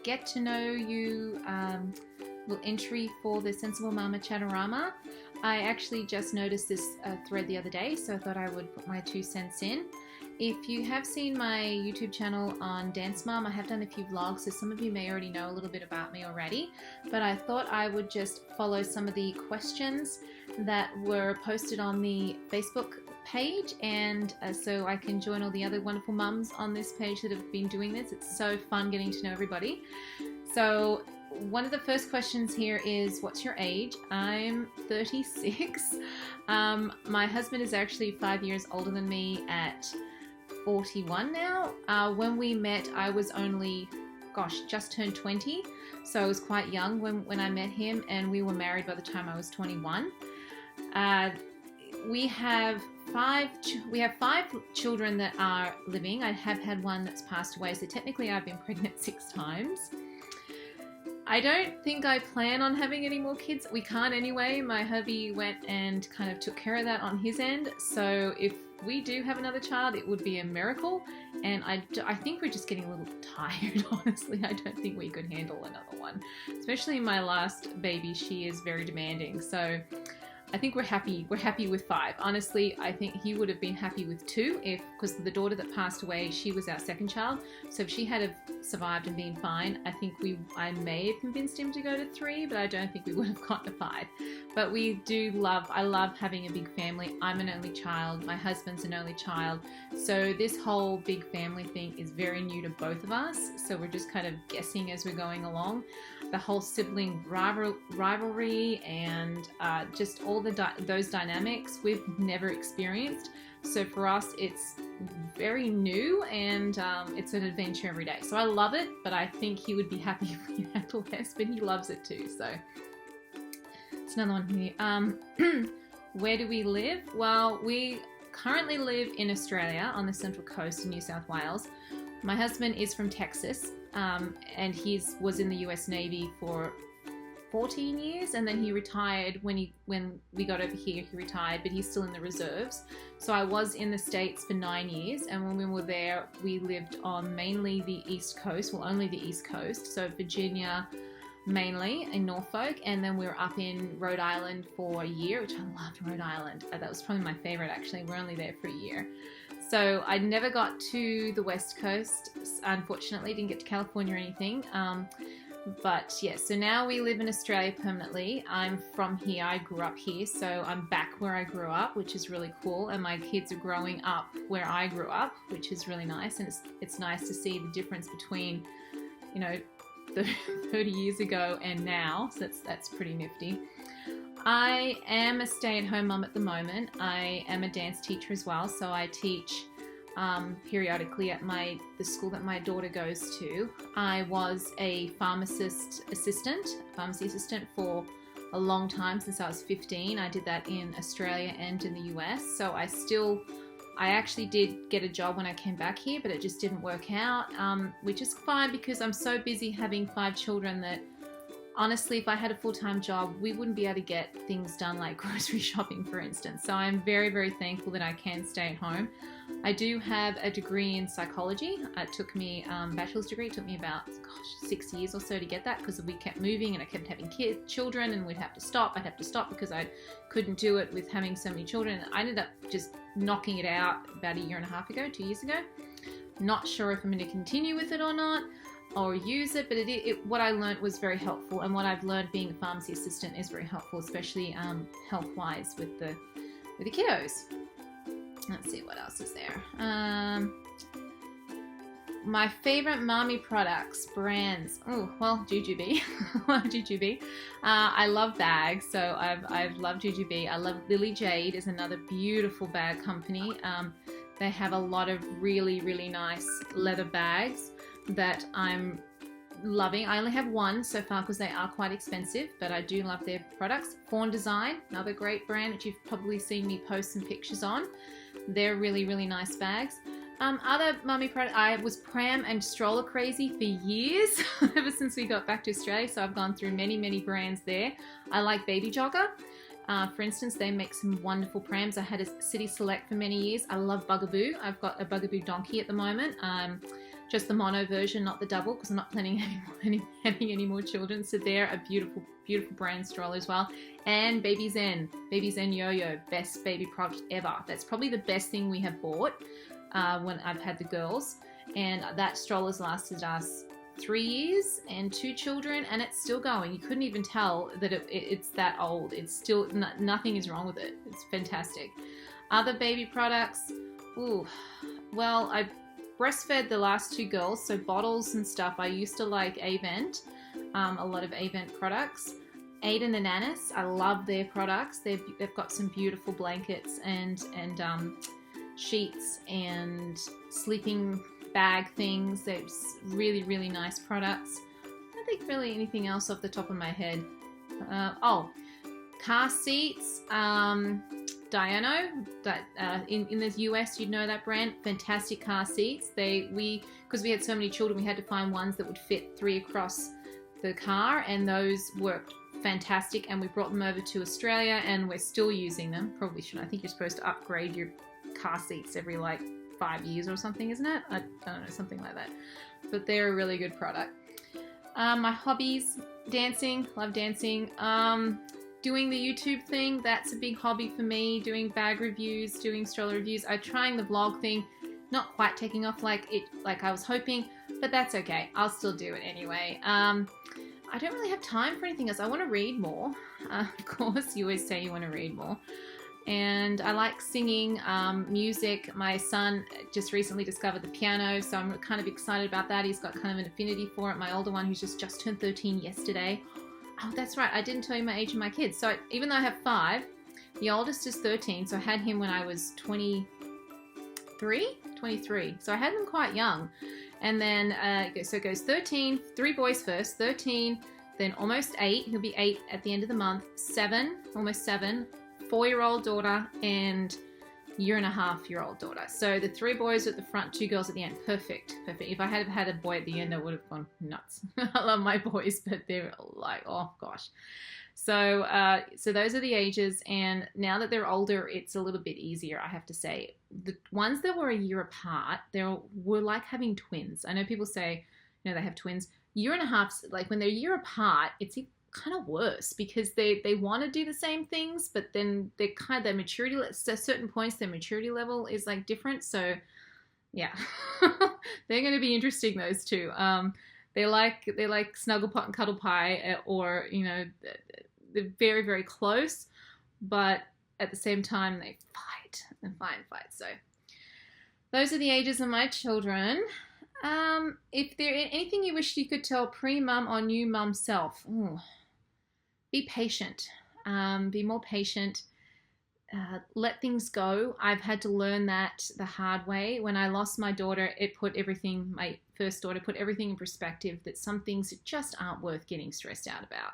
get to know you little entry for the Sensible Mama Chat-O-Rama. I actually just noticed this thread the other day, so I thought I would put my 2 cents in. If you have seen my YouTube channel on Dance Mom, I have done a few vlogs, so some of you may already know a little bit about me already, but I thought I would just follow some of the questions that were posted on the Facebook page, and so I can join all the other wonderful mums on this page that have been doing this. It's so fun getting to know everybody. So one of the first questions here is, what's your age? I'm 36. My husband is actually 5 years older than me at 41 now. When we met, I was only, just turned 20. So I was quite young when I met him, and we were married by the time I was 21. We have 5 children that are living. I have had one that's passed away, so technically I've been pregnant 6 times. I don't think I plan on having any more kids. We can't anyway. My hubby went and kind of took care of that on his end. So if we do have another child, it would be a miracle. And I think we're just getting a little tired, honestly. I don't think we could handle another one. Especially my last baby, she is very demanding. So I think we're happy with 5. Honestly, I think he would have been happy with 2 because the daughter that passed away, she was our second child. So if she had have survived and been fine, I think I may have convinced him to go to 3, but I don't think we would have gotten to 5. But I love having a big family. I'm an only child. My husband's an only child. So this whole big family thing is very new to both of us. So we're just kind of guessing as we're going along. The whole sibling rivalry and just all those dynamics we've never experienced. So for us, it's very new, and it's an adventure every day. So I love it, but I think he would be happy if we had less, but he loves it too. So it's another one here. Where do we live? Well, we currently live in Australia on the Central Coast in New South Wales. My husband is from Texas, and he was in the US Navy for 14 years, and then he retired when we got over here. He retired, but he's still in the reserves. So I was in the States for 9 years, and when we were there, we lived on mainly the East Coast, well, only the East Coast, so Virginia mainly, in Norfolk, and then we were up in Rhode Island for a year, which I loved Rhode Island. That was probably my favorite, actually. We're only there for a year. So I never got to the West Coast, unfortunately. Didn't get to California or anything. But yeah, so now we live in Australia permanently. I'm from here. I grew up here, so I'm back where I grew up, which is really cool. And my kids are growing up where I grew up, which is really nice. And it's nice to see the difference between, 30 years ago and now. So that's pretty nifty. I am a stay-at-home mum at the moment. I am a dance teacher as well, so I teach periodically at the school that my daughter goes to. I was a pharmacy assistant for a long time, since I was 15. I did that in Australia and in the US. So I actually did get a job when I came back here, but it just didn't work out, which is fine because I'm so busy having 5 children that honestly, if I had a full-time job, we wouldn't be able to get things done like grocery shopping, for instance. So I'm very, very thankful that I can stay at home. I do have a degree in psychology. It took me, bachelor's degree, it took me about, 6 years or so to get that, because we kept moving and I kept having children, and we'd have to stop. I'd have to stop because I couldn't do it with having so many children. I ended up just knocking it out about 1.5 years ago, 2 years ago. Not sure if I'm going to continue with it or not, or use it, but what I learned was very helpful, and what I've learned being a pharmacy assistant is very helpful, especially health-wise with the kiddos. Let's see what else is there. My favorite mommy products, brands. Oh, well, Jujube. Jujube. I love bags, so I've loved Jujube. I love Lily Jade is another beautiful bag company. They have a lot of really, really nice leather bags that I'm loving. I only have one so far because they are quite expensive, but I do love their products. Fawn Design, another great brand that you've probably seen me post some pictures on. They're really, really nice bags. Other mummy products, I was pram and stroller crazy for years, ever since we got back to Australia, so I've gone through many, many brands there. I like Baby Jogger. For instance, they make some wonderful prams. I had a City Select for many years. I love Bugaboo. I've got a Bugaboo donkey at the moment. just the mono version, not the double, because I'm not planning having any more children. So they're a beautiful, beautiful brand stroller as well. And Baby Zen Yo-Yo, best baby product ever. That's probably the best thing we have bought when I've had the girls. And that stroller's lasted us 3 years and 2 children, and it's still going. You couldn't even tell that it's that old. It's still, nothing is wrong with it. It's fantastic. Other baby products, ooh, well, I breastfed the last 2 girls, so bottles and stuff. I used to like Avent, a lot of Avent products. Aiden and Anis, I love their products. They've got some beautiful blankets and sheets and sleeping bag things. They're really, really nice products. I don't think really anything else off the top of my head. Car seats. Diano, that in the US, you'd know that brand. Fantastic car seats. Because we had so many children, we had to find ones that would fit 3 across the car, and those worked fantastic. And we brought them over to Australia, and we're still using them. Probably should. I think you're supposed to upgrade your car seats every 5 years or something, isn't it? I don't know, something like that. But they're a really good product. My hobbies: dancing. Love dancing. Doing the YouTube thing, that's a big hobby for me. Doing bag reviews, doing stroller reviews. I'm trying the vlog thing, not quite taking off like I was hoping, but that's okay. I'll still do it anyway. I don't really have time for anything else. I want to read more. Of course, you always say you want to read more. And I like singing, music. My son just recently discovered the piano, so I'm kind of excited about that. He's got kind of an affinity for it. My older one, who's just turned 13 yesterday. Oh, that's right. I didn't tell you my age of my kids. So even though I have 5, the oldest is 13. So I had him when I was 23. So I had them quite young. And then, so it goes 13, 3 boys first, 13, then almost 8. He'll be 8 at the end of the month. 7, almost 7, 4-year-old daughter, and 1.5-year-old daughter. So the 3 boys at the front, 2 girls at the end. Perfect. If I had had a boy at the end, I would have gone nuts. I love my boys, but they're oh gosh. So those are the ages, and now that they're older, it's a little bit easier, I have to say. The ones that were a year apart, were like having twins. I know people say, they have twins. 1.5 years, when they're a year apart, it's kind of worse because they want to do the same things, but then they're kind of their maturity at certain points, their maturity level is different. So yeah, they're going to be interesting, those two. They like snuggle pot and cuddle pie, or they're very, very close, but at the same time they fight. So those are the ages of my children. If there anything you wish you could tell pre-mum or new mum self, be patient. Be more patient. Let things go. I've had to learn that the hard way. When I lost my daughter, my first daughter put everything in perspective, that some things just aren't worth getting stressed out about.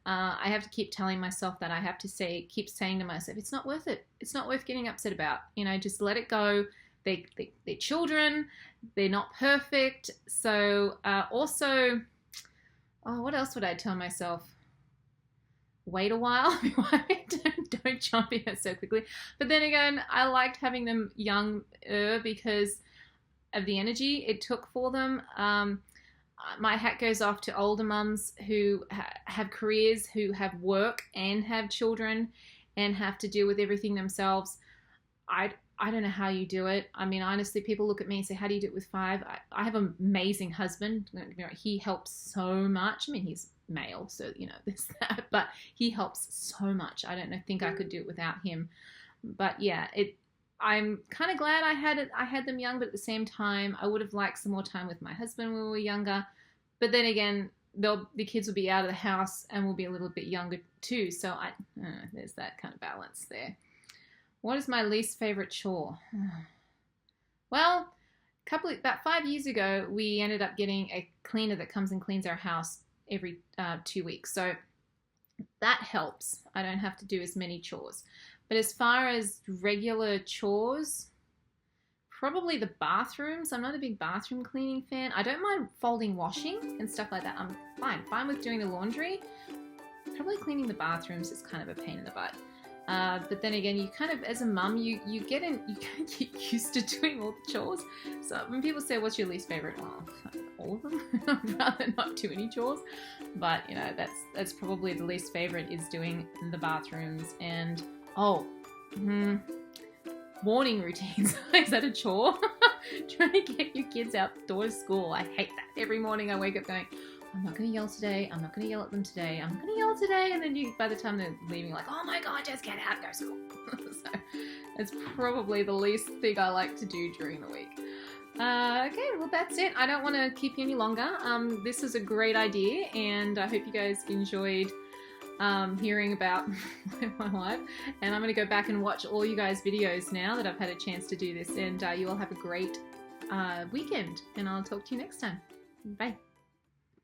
I have to keep telling myself that. I have to keep saying to myself, it's not worth it. It's not worth getting upset about. Just let it go. They're children. They're not perfect. So also, what else would I tell myself? Wait a while. Don't jump in so quickly. But then again, I liked having them younger because of the energy it took for them. My hat goes off to older mums who have careers, who have work and have children and have to deal with everything themselves. I don't know how you do it. I mean, honestly, people look at me and say, how do you do it with 5? I have an amazing husband. He helps so much. I mean, he's male, so there's that, but he helps so much. I don't think I could do it without him. But yeah, I'm kind of glad I had them young, but at the same time, I would have liked some more time with my husband when we were younger. But then again, the kids will be out of the house and will be a little bit younger too. So there's that kind of balance there. What is my least favorite chore? Well, about 5 years ago, we ended up getting a cleaner that comes and cleans our house every 2 weeks. So that helps. I don't have to do as many chores. But as far as regular chores, probably the bathrooms. I'm not a big bathroom cleaning fan. I don't mind folding washing and stuff like that. I'm fine with doing the laundry. Probably cleaning the bathrooms is kind of a pain in the butt. But then again, you kind of, as a mum, you kind of get used to doing all the chores. So when people say, what's your least favorite? Well, all of them. I'd rather not do any chores. But, you know, that's probably the least favorite, is doing the bathrooms. And, morning routines. Is that a chore? Trying to get your kids out the door to school. I hate that. Every morning I wake up going, I'm not going to yell today. I'm not going to yell at them today. I'm not going to yell today. And then by the time they're leaving, like, oh my God, just get out and go to school. So it's probably the least thing I like to do during the week. Okay, well, that's it. I don't want to keep you any longer. This is a great idea, and I hope you guys enjoyed hearing about my life. And I'm going to go back and watch all you guys' videos now that I've had a chance to do this. And you all have a great weekend, and I'll talk to you next time. Bye.